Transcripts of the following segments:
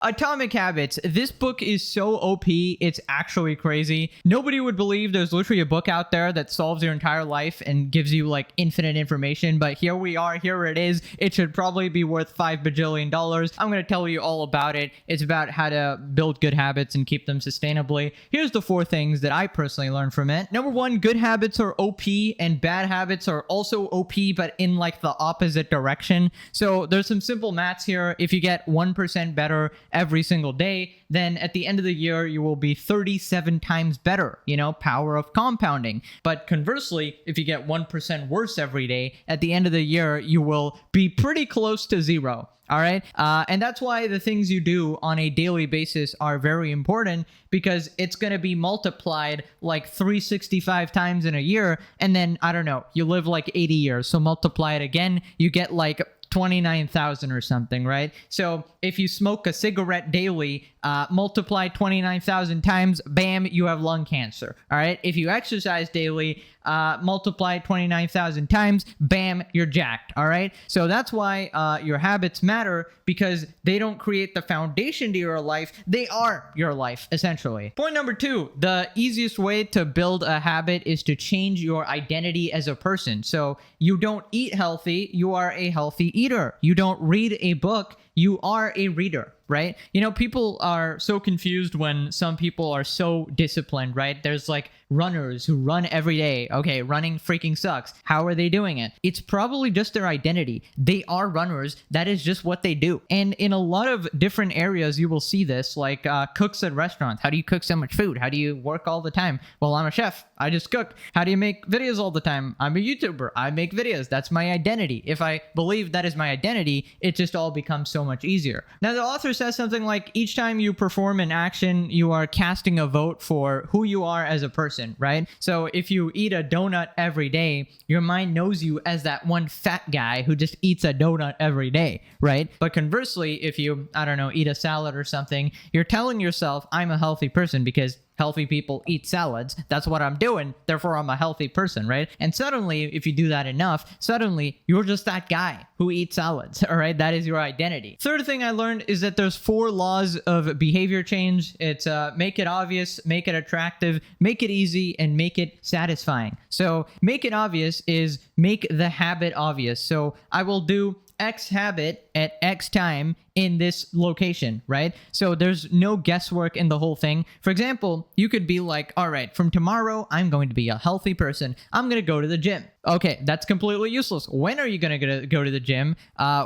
Atomic Habits. This book is so OP, it's actually crazy. Nobody would believe there's literally a book out there that solves your entire life and gives you like infinite information, but here we are, here it is. It should probably be worth $5 bajillion. I'm going to tell you all about it. It's about how to build good habits and keep them sustainably. Here's the 4 things that I personally learned from it. Number 1, good habits are OP and bad habits are also OP, but in like the opposite direction. So there's some simple maths here. If you get 1% better every single day, then at the end of the year, you will be 37 times better, power of compounding. But conversely, if you get 1% worse every day, at the end of the year, you will be pretty close to 0. All right. And that's why the things you do on a daily basis are very important, because it's going to be multiplied like 365 times in a year. And then, I don't know, you live like 80 years. So multiply it again, you get like 29,000 or something, right? So if you smoke a cigarette daily, multiply 29,000 times, bam, you have lung cancer. All right. If you exercise daily, multiply 29,000 times, bam, you're jacked. All right. So that's why your habits matter, because they don't create the foundation to your life. They are your life, essentially. Point number 2, the easiest way to build a habit is to change your identity as a person. So you don't eat healthy, you are a healthy eater. You don't read a book, you are a reader, right? People are so confused when some people are so disciplined, right? There's like runners who run every day. Okay, running freaking sucks. How are they doing it? It's probably just their identity. They are runners. That is just what they do. And in a lot of different areas, you will see this, like cooks at restaurants. How do you cook so much food? How do you work all the time? Well, I'm a chef. I just cook. How do you make videos all the time? I'm a YouTuber. I make videos. That's my identity. If I believe that is my identity, it just all becomes so much easier. Now, the author says something like, each time you perform an action, you are casting a vote for who you are as a person, right? So if you eat a donut every day, your mind knows you as that one fat guy who just eats a donut every day, right? But conversely, if you, I don't know, eat a salad or something, you're telling yourself, I'm a healthy person because healthy people eat salads. That's what I'm doing. Therefore, I'm a healthy person, right? And suddenly, if you do that enough, suddenly you're just that guy who eats salads, all right? That is your identity. Third thing I learned is that there's 4 laws of behavior change. It's make it obvious, make it attractive, make it easy, and make it satisfying. So make it obvious is make the habit obvious. So I will do X habit at X time in this location, right? So there's no guesswork in the whole thing. For example, you could be like, all right, from tomorrow, I'm going to be a healthy person. I'm going to go to the gym. Okay, that's completely useless. When are you going to go to the gym?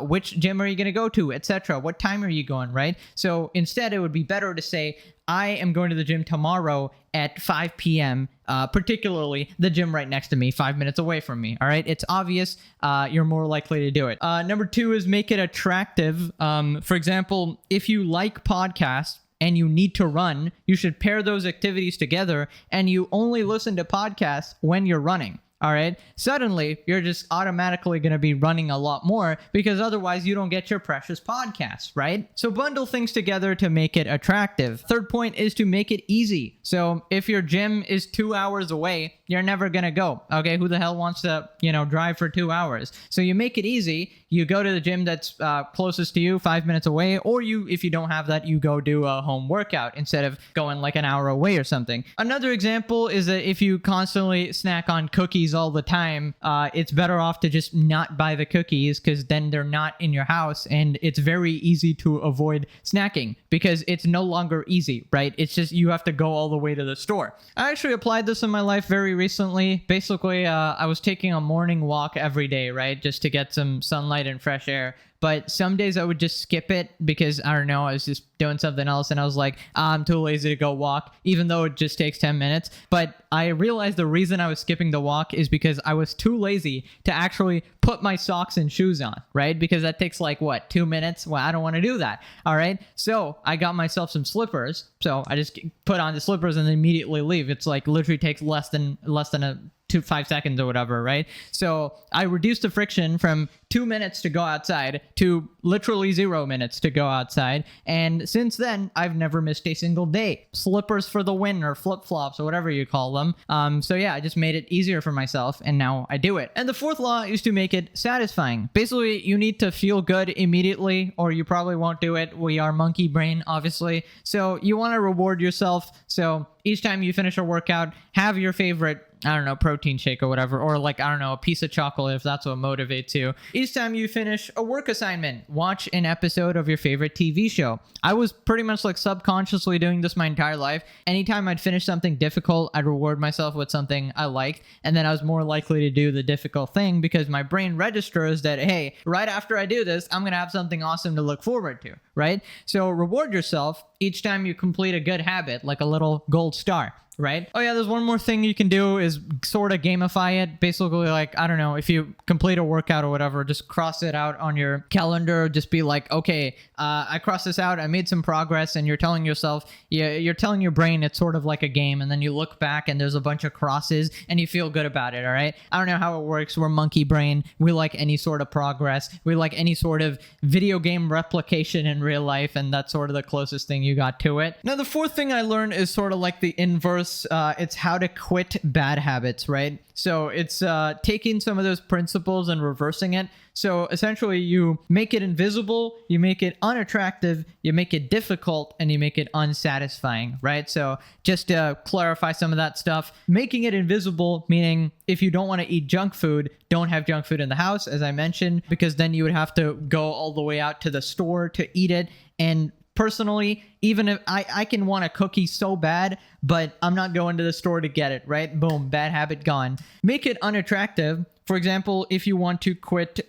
Which gym are you going to go to, etc.? What time are you going, right? So instead, it would be better to say, I am going to the gym tomorrow at 5 p.m., particularly the gym right next to me, 5 minutes away from me. All right. It's obvious. You're more likely to do it. Number 2 is make it attractive. For example, if you like podcasts and you need to run, you should pair those activities together, and you only listen to podcasts when you're running. All right. Suddenly, you're just automatically going to be running a lot more, because otherwise you don't get your precious podcasts, right? So bundle things together to make it attractive. Third point is to make it easy. So if your gym is 2 hours away, you're never going to go. Okay. Who the hell wants to, drive for 2 hours? So you make it easy. You go to the gym that's closest to you, 5 minutes away, or if you don't have that, you go do a home workout instead of going like an hour away or something. Another example is that if you constantly snack on cookies all the time, it's better off to just not buy the cookies, because then they're not in your house, and it's very easy to avoid snacking because it's no longer easy, right? It's just you have to go all the way to the store. I actually applied this in my life very recently. Basically, I was taking a morning walk every day, right? Just to get some sunlight and fresh air. But some days I would just skip it because, I don't know, I was just doing something else, and I was like, I'm too lazy to go walk, even though it just takes 10 minutes. But I realized the reason I was skipping the walk is because I was too lazy to actually put my socks and shoes on, right? Because that takes 2 minutes? Well, I don't want to do that, all right? So I got myself some slippers. So I just put on the slippers and then immediately leave. It's literally takes less than a 5 seconds or whatever, right? So I reduced the friction from 2 minutes to go outside to literally 0 minutes to go outside. And since then, I've never missed a single day. Slippers for the win, or flip-flops, or whatever you call them. So yeah, I just made it easier for myself, and now I do it. And the fourth law is to make it satisfying. Basically, you need to feel good immediately, or you probably won't do it. We are monkey brain, obviously. So you want to reward yourself. So each time you finish a workout, have your favorite, I don't know, protein shake or whatever, or like, I don't know, a piece of chocolate if that's what motivates you. Each time you finish a work assignment, watch an episode of your favorite TV show. I was pretty much like subconsciously doing this my entire life. Anytime I'd finish something difficult, I'd reward myself with something I liked, and then I was more likely to do the difficult thing because my brain registers that, hey, right after I do this, I'm going to have something awesome to look forward to, right? So reward yourself each time you complete a good habit, like a little gold star. Right? Oh yeah, there's one more thing you can do is sort of gamify it. Basically, like, I don't know, if you complete a workout or whatever, just cross it out on your calendar. Just be like, okay, I crossed this out, I made some progress, and you're telling yourself, you're telling your brain it's sort of like a game, and then you look back and there's a bunch of crosses and you feel good about it, all right? I don't know how it works. We're monkey brain. We like any sort of progress. We like any sort of video game replication in real life, and that's sort of the closest thing you got to it. Now, the fourth thing I learned is sort of like the inverse. It's how to quit bad habits, right? So it's taking some of those principles and reversing it. So essentially, you make it invisible, you make it unattractive, you make it difficult, and you make it unsatisfying, right? So just to clarify some of that stuff, making it invisible, meaning if you don't want to eat junk food, don't have junk food in the house, as I mentioned, because then you would have to go all the way out to the store to eat it. And personally, even if I can want a cookie so bad, but I'm not going to the store to get it, right? Boom, bad habit gone. Make it unattractive. For example, if you want to quit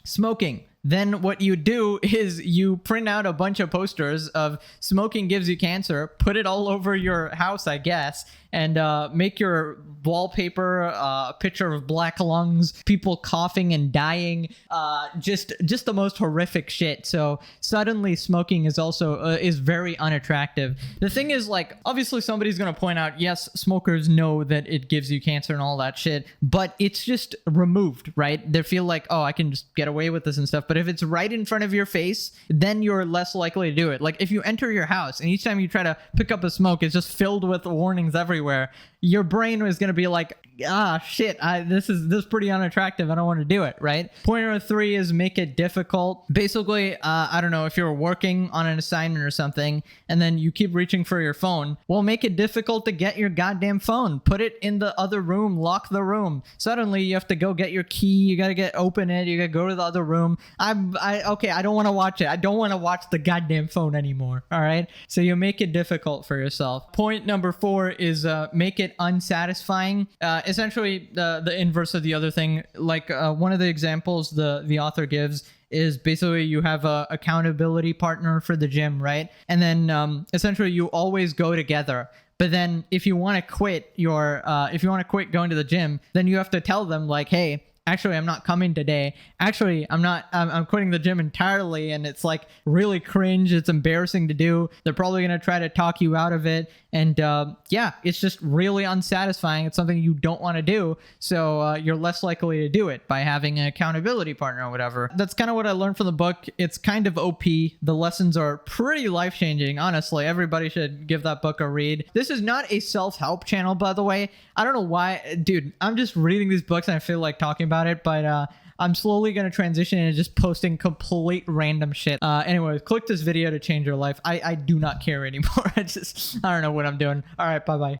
smoking, then what you do is you print out a bunch of posters of smoking gives you cancer, put it all over your house, I guess, and make your wallpaper a picture of black lungs, people coughing and dying, just the most horrific shit. So suddenly smoking is also is very unattractive. The thing is, like, obviously somebody's gonna point out, yes, smokers know that it gives you cancer and all that shit, but it's just removed, right? They feel like, oh, I can just get away with this and stuff. But if it's right in front of your face, then you're less likely to do it. Like if you enter your house and each time you try to pick up a smoke, it's just filled with warnings everywhere, your brain is going to be like, ah, shit, this is pretty unattractive. I don't want to do it, right? Point number 3 is make it difficult. Basically, I don't know, if you're working on an assignment or something and then you keep reaching for your phone, well, make it difficult to get your goddamn phone. Put it in the other room, lock the room. Suddenly you have to go get your key. You got to open it. You got to go to the other room. Okay, I don't want to watch it. I don't want to watch the goddamn phone anymore. All right. So you make it difficult for yourself. Point number 4 is make it unsatisfying. Essentially, the inverse of the other thing. Like one of the examples the author gives is basically you have a accountability partner for the gym, right? And then essentially you always go together. But then if you want to quit going to the gym, then you have to tell them like, hey, actually, I'm not coming today. Actually, I'm quitting the gym entirely. And it's like really cringe. It's embarrassing to do. They're probably going to try to talk you out of it. And yeah, it's just really unsatisfying. It's something you don't want to do. So you're less likely to do it by having an accountability partner or whatever. That's kind of what I learned from the book. It's kind of OP. The lessons are pretty life-changing. Honestly, everybody should give that book a read. This is not a self-help channel, by the way. I don't know why, dude, I'm just reading these books and I feel like talking about it, but I'm slowly going to transition into just posting complete random shit. Anyways, click this video to change your life. I do not care anymore. I don't know what I'm doing. All right, bye-bye.